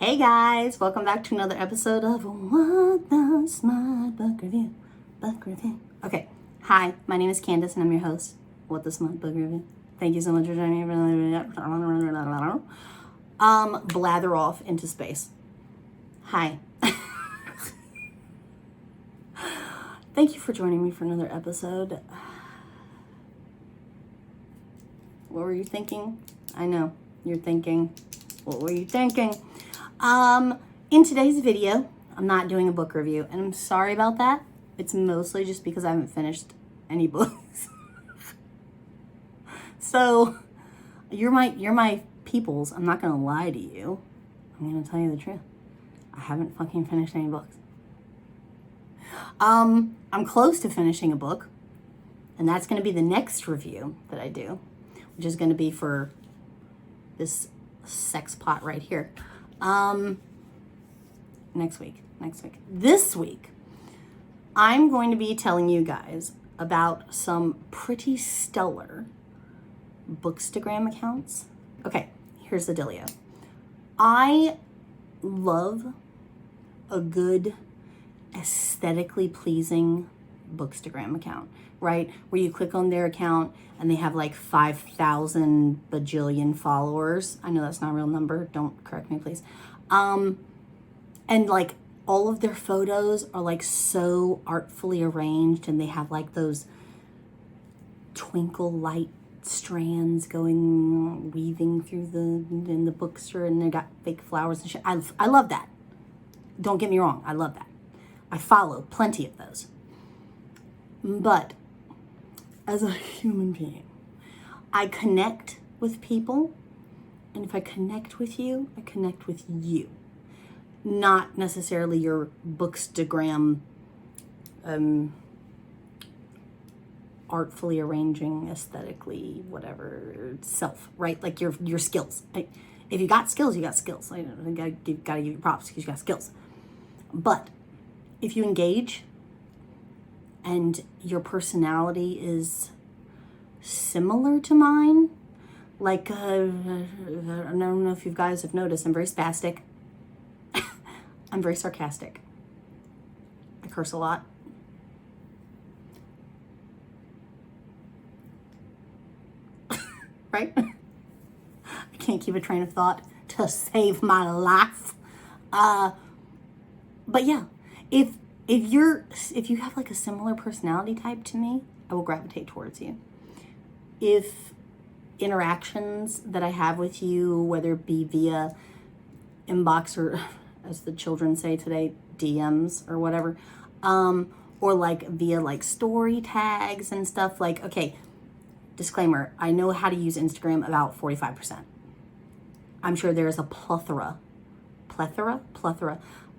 Hey guys, welcome back to another episode of What the Smut Book Review. Okay, hi, my name is Candace and I'm your host, What the Smut Book Review. Thank you so much for joining me. Blather off into space. Hi. Thank you for joining me for another episode. What were you thinking? I know, you're thinking, what were you thinking? In today's video, I'm not doing a book review, and I'm sorry about that. It's mostly just because I haven't finished any books. So, you're my peoples. I'm not gonna lie to you. I'm gonna tell you the truth. I haven't fucking finished any books. I'm close to finishing a book, and that's gonna be the next review that I do, which is gonna be for this sex pot right here. Next week. This week, I'm going to be telling you guys about some pretty stellar Bookstagram accounts. Okay, here's the dealio. I love a good, aesthetically pleasing Bookstagram account, right? Where you click on their account and they have like 5,000 bajillion followers. I know that's not a real number. Don't correct me, please. And like all of their photos are like so artfully arranged, and they have like those twinkle light strands weaving through in the bookstore, and they got fake flowers and shit. I love that. Don't get me wrong. I love that. I follow plenty of those. But as a human being, I connect with people, and if I connect with you, I connect with you. Not necessarily your Bookstagram artfully arranging, aesthetically, whatever, self, right? Like your skills. If you got skills, you got skills. I gotta give you props because you got skills. But if you engage and your personality is similar to mine, like, I don't know if you guys have noticed, I'm very spastic. I'm very sarcastic. I curse a lot. Right? I can't keep a train of thought to save my life. But yeah, if you have like a similar personality type to me, I will gravitate towards you. If interactions that I have with you, whether it be via inbox or, as the children say today, DMs or whatever, or like via like story tags and stuff, like, okay, disclaimer, I know how to use Instagram about 45%. I'm sure there's a plethora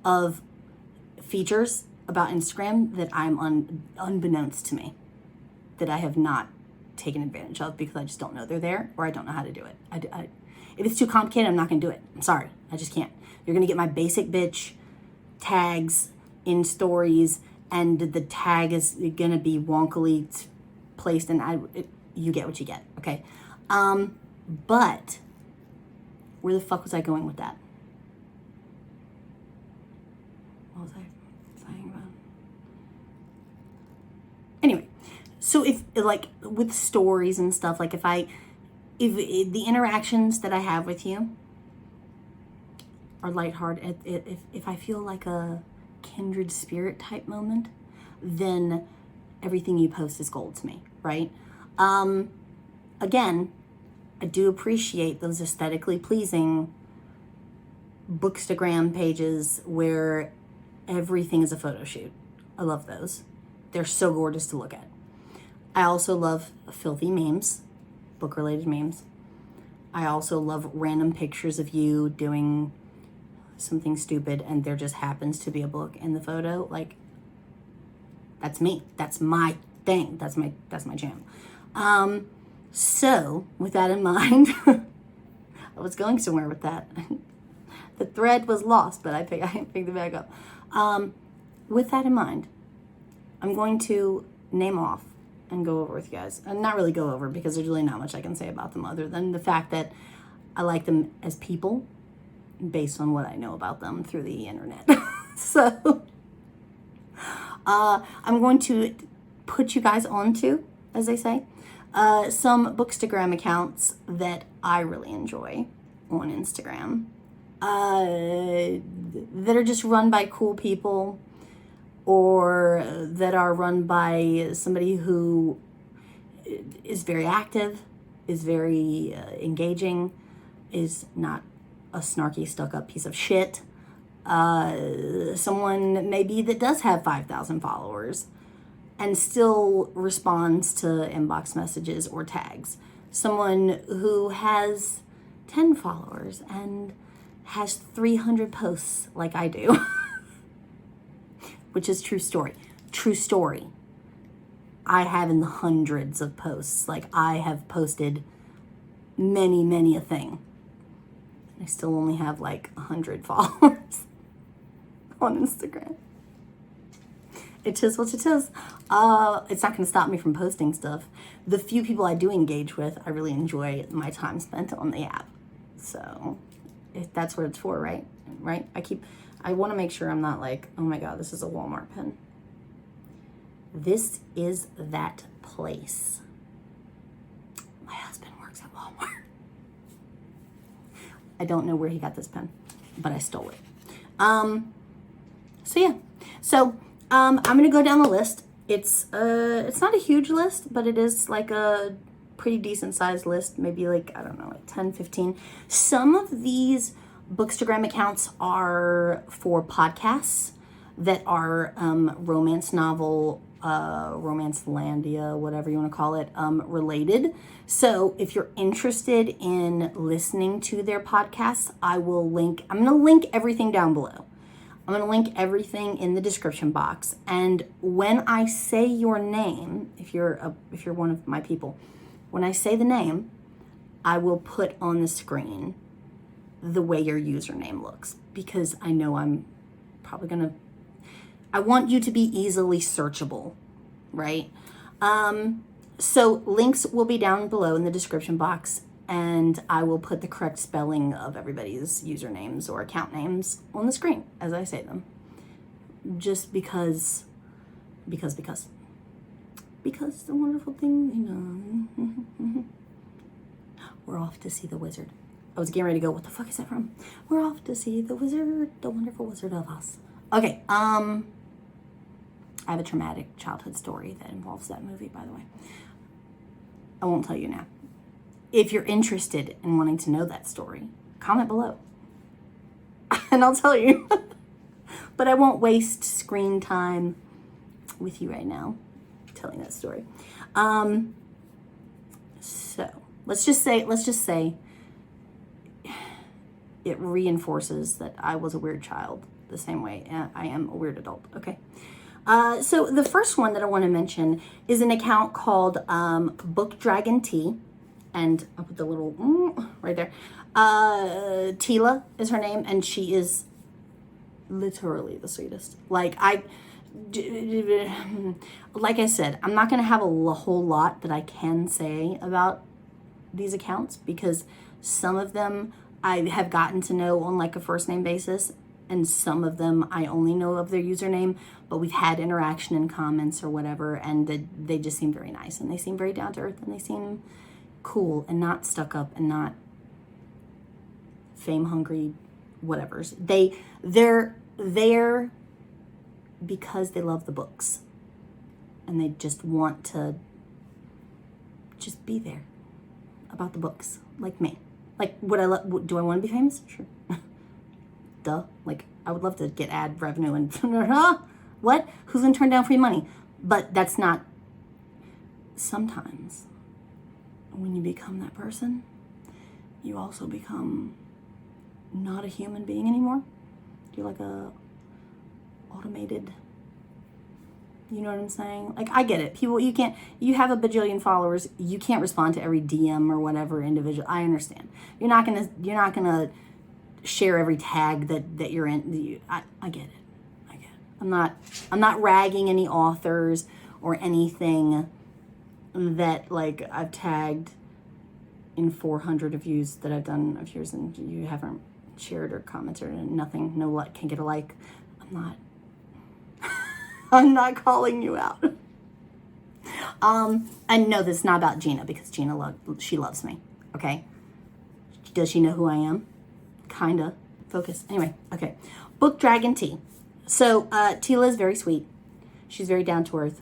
of features about Instagram that I'm unbeknownst to me, that I have not taken advantage of because I just don't know they're there, or I don't know how to do it. If it's too complicated, I'm not gonna do it. I'm sorry, I just can't. You're gonna get my basic bitch tags in stories, and the tag is gonna be wonkily placed, and you get what you get, okay? But where the fuck was I going with that? What was I saying about? Anyway, so if like with stories and stuff, like if the interactions that I have with you are lighthearted, if I feel like a kindred spirit type moment, then everything you post is gold to me, right? Again, I do appreciate those aesthetically pleasing Bookstagram pages where everything is a photo shoot. I love those. They're so gorgeous to look at. I also love filthy memes, book-related memes. I also love random pictures of you doing something stupid and there just happens to be a book in the photo. Like, that's me. That's my thing. That's my jam. So with that in mind, I was going somewhere with that. The thread was lost, but I picked it back up. With that in mind, I'm going to name off and go over with you guys. And not really go over, because there's really not much I can say about them other than the fact that I like them as people, based on what I know about them through the internet. So I'm going to put you guys onto, as they say, some Bookstagram accounts that I really enjoy on Instagram, that are just run by cool people, or that are run by somebody who is very active, is very engaging, is not a snarky, stuck-up piece of shit. Someone maybe that does have 5,000 followers and still responds to inbox messages or tags. Someone who has 10 followers and has 300 posts like I do. Which is true story. True story. I have in the hundreds of posts. Like, I have posted many, many a thing. I still only have like 100 followers on Instagram. It is what it is. It's not going to stop me from posting stuff. The few people I do engage with, I really enjoy my time spent on the app. So if that's what it's for, right? Right? I want to make sure I'm not like, oh my God, this is a Walmart pen. This is that place. My husband works at Walmart. I don't know where he got this pen, but I stole it. So yeah. So I'm going to go down the list. It's not a huge list, but it is like a pretty decent sized list. Maybe like, I don't know, like 10, 15. Some of these Bookstagram accounts are for podcasts that are romance novel, Romancelandia, whatever you want to call it, related. So if you're interested in listening to their podcasts, I'm going to link everything down below. I'm going to link everything in the description box. And when I say your name, if you're one of my people, when I say the name, I will put on the screen the way your username looks, because I know I'm probably I want you to be easily searchable, right? So links will be down below in the description box, and I will put the correct spelling of everybody's usernames or account names on the screen as I say them. Just because the wonderful thing, we're off to see the wizard. I was getting ready to go, what the fuck is that from? We're off to see the wizard, the wonderful Wizard of Oz. Okay, I have a traumatic childhood story that involves that movie, by the way. I won't tell you now. If you're interested in wanting to know that story, comment below. And I'll tell you. But I won't waste screen time with you right now telling that story. So let's just say it reinforces that I was a weird child the same way I am a weird adult. Okay. So the first one that I want to mention is an account called bookdragontee, and I'll put the little right there. Tila is her name, and she is literally the sweetest. Like I said, I'm not going to have a whole lot that I can say about these accounts, because some of them I have gotten to know on like a first name basis, and some of them I only know of their username, but we've had interaction in comments or whatever, and they just seem very nice, and they seem very down to earth, and they seem cool and not stuck up and not fame hungry whatevers. They're there because they love the books, and they just want to just be there about the books, like me. Like, do I want to be famous? Sure. Duh. Like, I would love to get ad revenue and what? Who's gonna turn down free money? But that's not. Sometimes when you become that person, you also become not a human being anymore. You're like a automated, you know what I'm saying? Like, I get it. People, you have a bajillion followers. You can't respond to every DM or whatever individual. I understand. You're not gonna share every tag that you're in. I get it. I get it. I'm not ragging any authors or anything that like I've tagged in 400 reviews that I've done of yours, and you haven't shared or commented or nothing. No like, can get a like. I'm not calling you out. And no, this is not about Gina, because Gina she loves me. Okay. Does she know who I am? Kinda. Focus. Anyway. Okay. Bookdragontee. So, Tila is very sweet. She's very down to earth.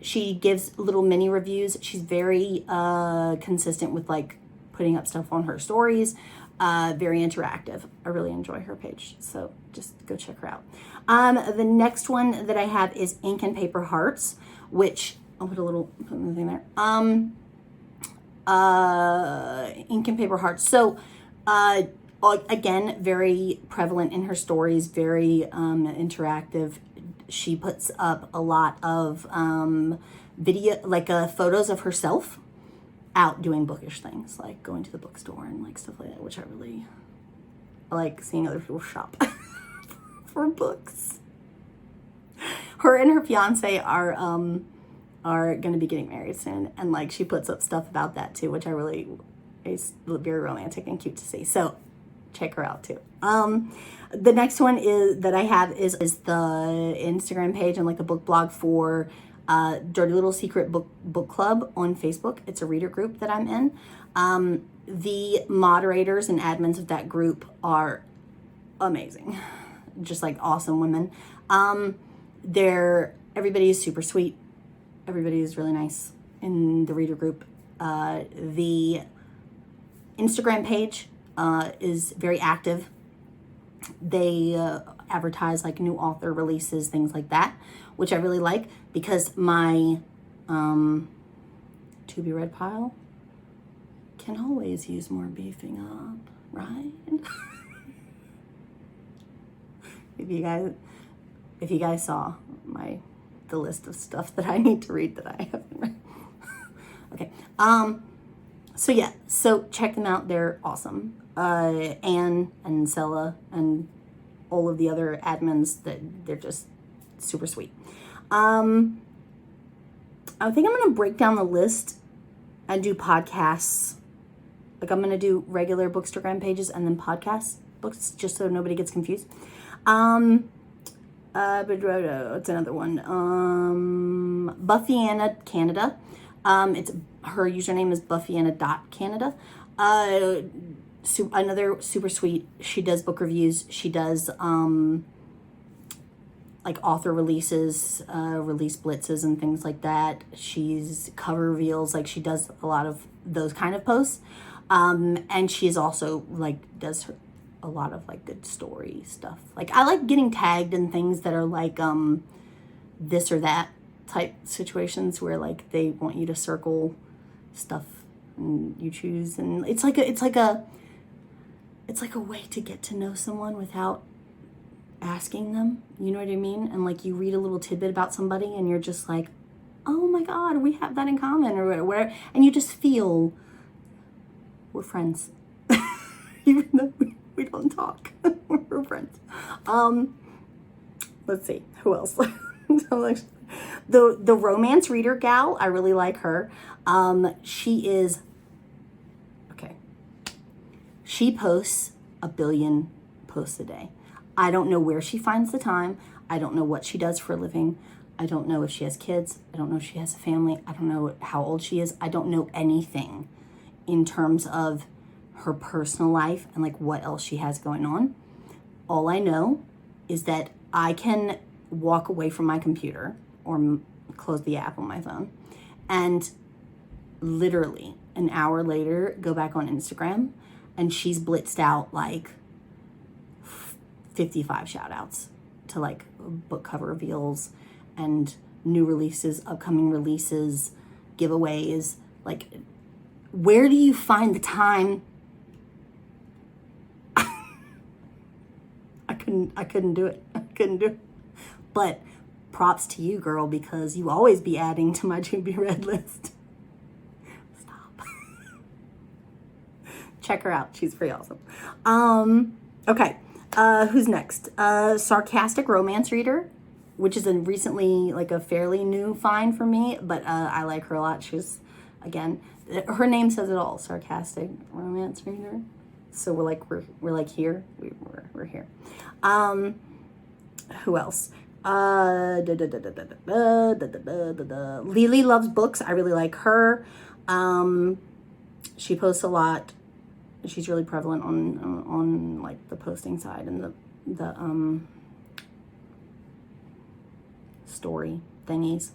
She gives little mini reviews. She's very, consistent with like putting up stuff on her stories. Very interactive. I really enjoy her page. So just go check her out. The next one that I have is Inkandpaperhearts, which I'll put a thing there. Inkandpaperhearts. So, again, very prevalent in her stories, very, interactive. She puts up a lot of, video, like, photos of herself out doing bookish things, like going to the bookstore and like stuff like that, which I like seeing other people shop for books. Her and her fiance are going to be getting married soon, and like she puts up stuff about that too, which is very romantic and cute to see. So check her out too. The next one that I have is the Instagram page and like the book blog for Dirty Little Secret Book Club on Facebook. It's a reader group that I'm in. The moderators and admins of that group are amazing, just like awesome women. Everybody is super sweet. Everybody is really nice in the reader group. The Instagram page is very active. They advertise like new author releases, things like that, which I really like, because my to be read pile can always use more beefing up, right? If you guys saw the list of stuff that I need to read that I haven't read. Okay. So check them out. They're awesome. Anne and Sella and all of the other admins, they're just super sweet. I think I'm going to break down the list and do podcasts. Like I'm going to do regular Bookstagram pages and then podcast books, just so nobody gets confused. But it's another one. Buffyamna.canada. Her username is buffyamna.canada. Another super sweet. She does book reviews. She does like author releases, release blitzes and things like that. She's cover reveals. Like she does a lot of those kind of posts. And she is also like does a lot of like good story stuff. Like I like getting tagged in things that are like this or that type situations where like they want you to circle stuff and you choose, and it's like a way to get to know someone without asking them, you know what I mean? And like you read a little tidbit about somebody and you're just like, oh my God, we have that in common, or where, and you just feel we're friends. Even though we don't talk. We're friends. Let's see, who else? The romance reader gal, I really like her. She is, okay. She posts 1 billion posts a day. I don't know where she finds the time. I don't know what she does for a living. I don't know if she has kids. I don't know if she has a family. I don't know how old she is. I don't know anything in terms of her personal life and like what else she has going on. All I know is that I can walk away from my computer or close the app on my phone and literally an hour later go back on Instagram and she's blitzed out like 55 shout outs to like book cover reveals and new releases, upcoming releases, giveaways. Like, where do you find the time? I couldn't do it. But props to you, girl, because you always be adding to my to be read list. Stop. Check her out. She's pretty awesome. Okay. Who's next? Sarcastic Romance Reader, which is recently like a fairly new find for me, but I like her a lot. She's, again, her name says it all. Sarcastic Romance Reader. So we're like here. We're here. Who else? Lily loves books. I really like her. She posts a lot. She's really prevalent on like the posting side and the story thingies.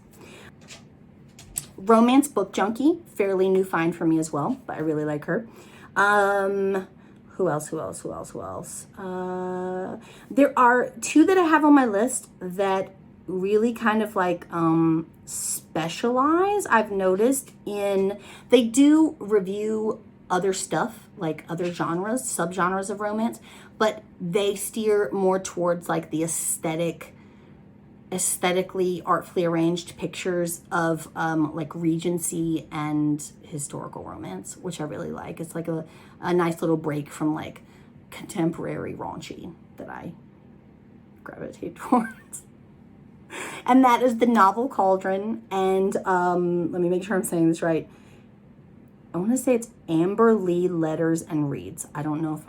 Romance Book Junkie, fairly new find for me as well, but I really like her. Who else? There are two that I have on my list that really kind of like specialize. I've noticed they do review other stuff, like other genres, subgenres of romance, but they steer more towards like the aesthetically artfully arranged pictures of like Regency and historical romance, which I really like. It's like a nice little break from like contemporary raunchy that I gravitate towards. And that is the Novel Cauldron. And let me make sure I'm saying this right. I want to say it's Amber Lee Letters and Reads. I don't know if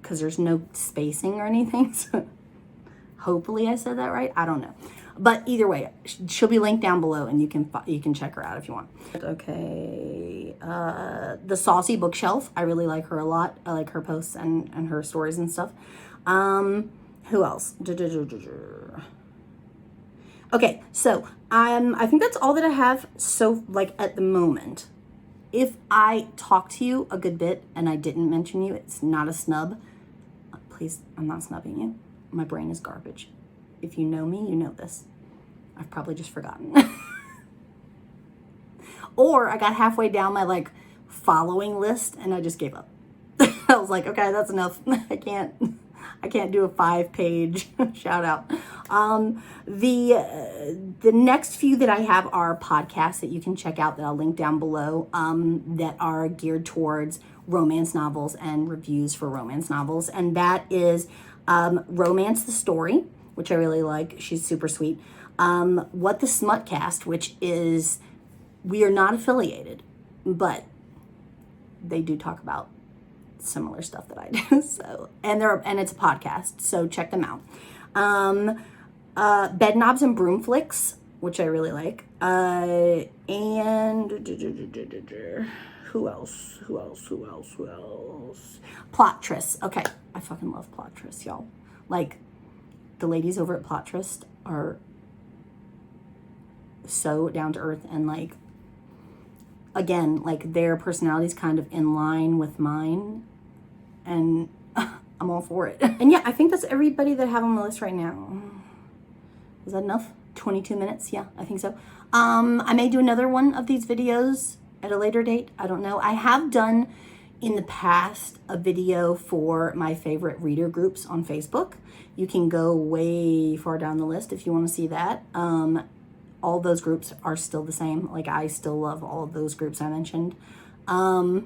because there's no spacing or anything. So hopefully I said that right. I don't know. But either way, she'll be linked down below and you can check her out if you want. Okay. The Saucy Bookshelf. I really like her a lot. I like her posts and her stories and stuff. Who else? Okay, so I think that's all that I have so like at the moment. If I talk to you a good bit and I didn't mention you, it's not a snub. Please, I'm not snubbing you. My brain is garbage. If you know me, you know this. I've probably just forgotten. Or I got halfway down my like following list and I just gave up. I was like, okay, that's enough. I can't do a 5-page shout out. The next few that I have are podcasts that you can check out that I'll link down below, that are geared towards romance novels and reviews for romance novels. And that is Romance the Story, which I really like. She's super sweet. What the Smutcast, which is, we are not affiliated, but they do talk about similar stuff that I do. So, and it's a podcast, so check them out. Bed Knobs and Broom Flicks, which I really like. And who else? Plottrysts. Okay, I fucking love Plottrysts, y'all. Like, the ladies over at Plottrysts are so down to earth and like, again, like their personality's kind of in line with mine, and I'm all for it. And yeah, I think that's everybody that I have on my list right now. Is that enough? 22 minutes? Yeah, I think so. I may do another one of these videos at a later date. I don't know. I have done in the past a video for my favorite reader groups on Facebook. You can go way far down the list if you want to see that. All those groups are still the same. Like, I still love all of those groups I mentioned. That's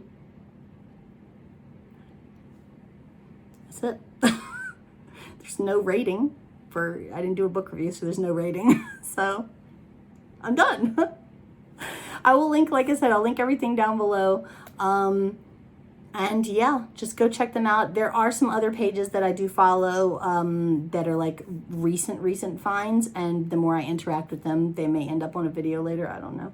it. There's no rating I didn't do a book review, so there's no rating. So I'm done. I will link, like I said, I'll link everything down below. And yeah, just go check them out. There are some other pages that I do follow that are like recent finds, and the more I interact with them, they may end up on a video later. I don't know.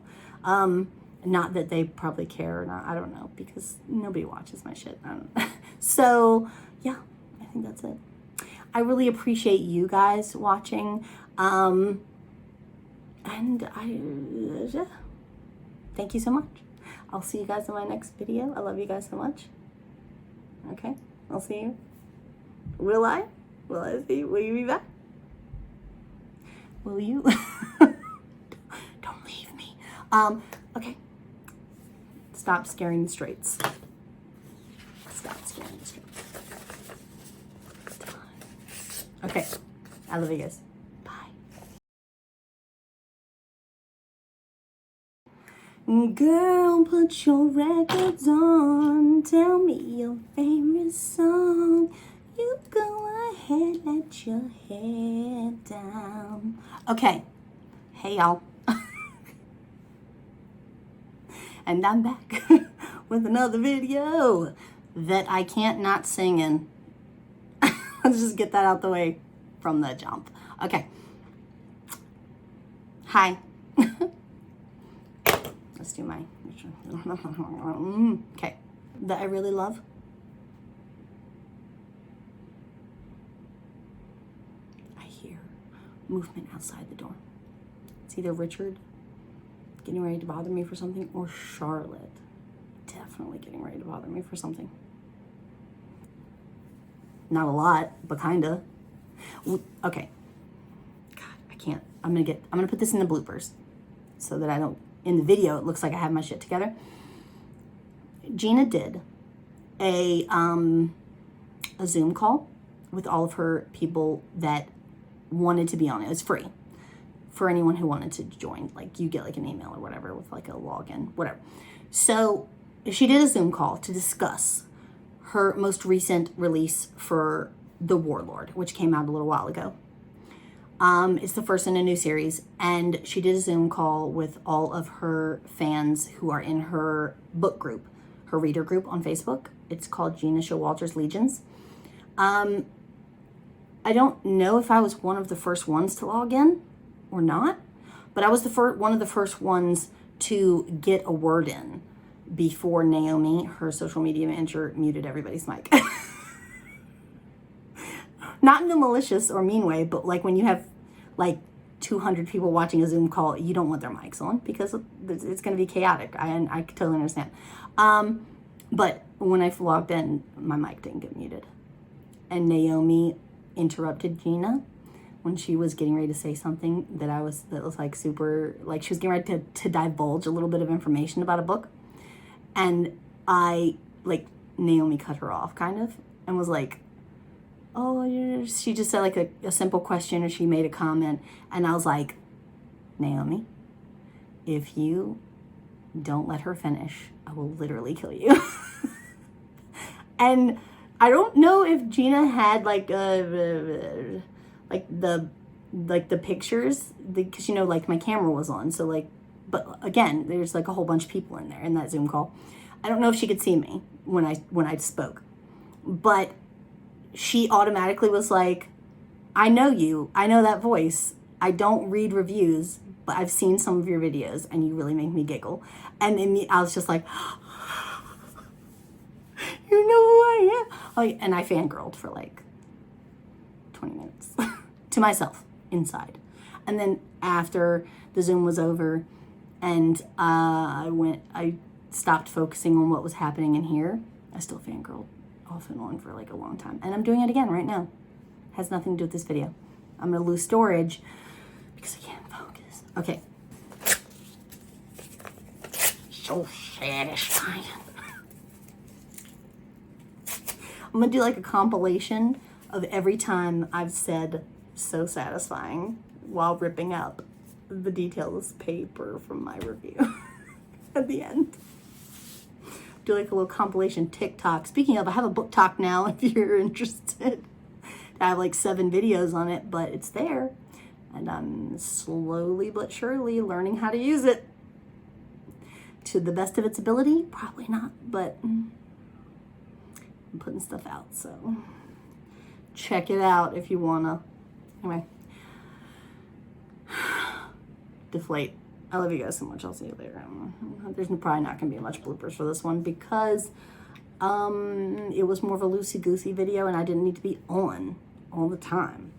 Not that they probably care or not. I don't know, because nobody watches my shit. I don't know. So yeah, I think that's it. I really appreciate you guys watching. And thank you so much. I'll see you guys in my next video. I love you guys so much. Okay, I'll see you. Will I? Will I see you? Will you be back? Will you? Don't leave me. Okay. Stop scaring the straights. Stop scaring the straights. Okay, I love you guys. Bye. Girl, put your records on. Tell me your favorite song. You go ahead, let your head down. Okay. Hey, y'all. And I'm back with another video. that I can't not sing in. Let's just get that out the way from the jump. Okay. Hi. Let's do my, okay. That I really love. I hear movement outside the door. It's either Richard getting ready to bother me for something, or Charlotte definitely getting ready to bother me for something. Not a lot, but kinda. Okay. God, I can't. I'm gonna put this in the bloopers so that I don't, in the video, it looks like I have my shit together. Gina did a Zoom call with all of her people that wanted to be on it. It was free for anyone who wanted to join. Like, you get like an email or whatever with like a login, whatever. So she did a Zoom call to discuss her most recent release for The Warlord, which came out a little while ago. It's the first in a new series, and she did a Zoom call with all of her fans who are in her book group, her reader group on Facebook. It's called Gina Showalter's Legions. I don't know if I was one of the first ones to log in or not, but I was one of the first ones to get a word in before Naomi, her social media manager, muted everybody's mic. Not in a malicious or mean way, but like when you have like 200 people watching a Zoom call, you don't want their mics on because it's going to be chaotic. I totally understand. But when I logged in, my mic didn't get muted. And Naomi interrupted Gina when she was getting ready to say something that was like super, like she was getting ready to divulge a little bit of information about a book. And Naomi cut her off kind of and was like, oh, she just said like a simple question, or she made a comment. And I was like, Naomi, if you don't let her finish, I will literally kill you. And I don't know if Gina had like the pictures, because like my camera was on, so like, but again, there's like a whole bunch of people in there in that Zoom call. I don't know if she could see me when I spoke, but she automatically was like, I know you, I know that voice. I don't read reviews, but I've seen some of your videos and you really make me giggle. And I was just like, you know who I am. Oh, and I fangirled for like 20 minutes to myself inside. And then after the Zoom was over and I stopped focusing on what was happening in here, I still fangirled off and on for like a long time. And I'm doing it again right now. Has nothing to do with this video. I'm gonna lose storage because I can't focus. Okay. So satisfying. I'm gonna do like a compilation of every time I've said so satisfying while ripping up the details paper from my review at the end. Do like a little compilation TikTok. Speaking of, I have a book talk now if you're interested. I have like 7 videos on it, but it's there. And I'm slowly but surely learning how to use it. To the best of its ability? Probably not, but I'm putting stuff out, so check it out if you wanna. Anyway. Deflate. I love you guys so much. I'll see you later. There's probably not going to be much bloopers for this one because it was more of a loosey-goosey video and I didn't need to be on all the time.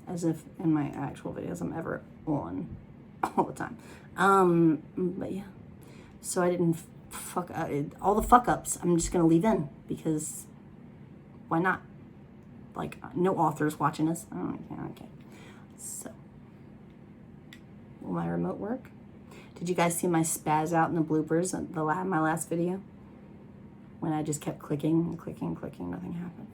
As if in my actual videos I'm ever on all the time. But yeah. So I didn't fuck up. All the fuck-ups I'm just going to leave in because why not? Like, no authors watching us. Oh, okay. So. Will my remote work? Did you guys see my spaz out in the bloopers in my last video? When I just kept clicking and clicking and clicking, nothing happened.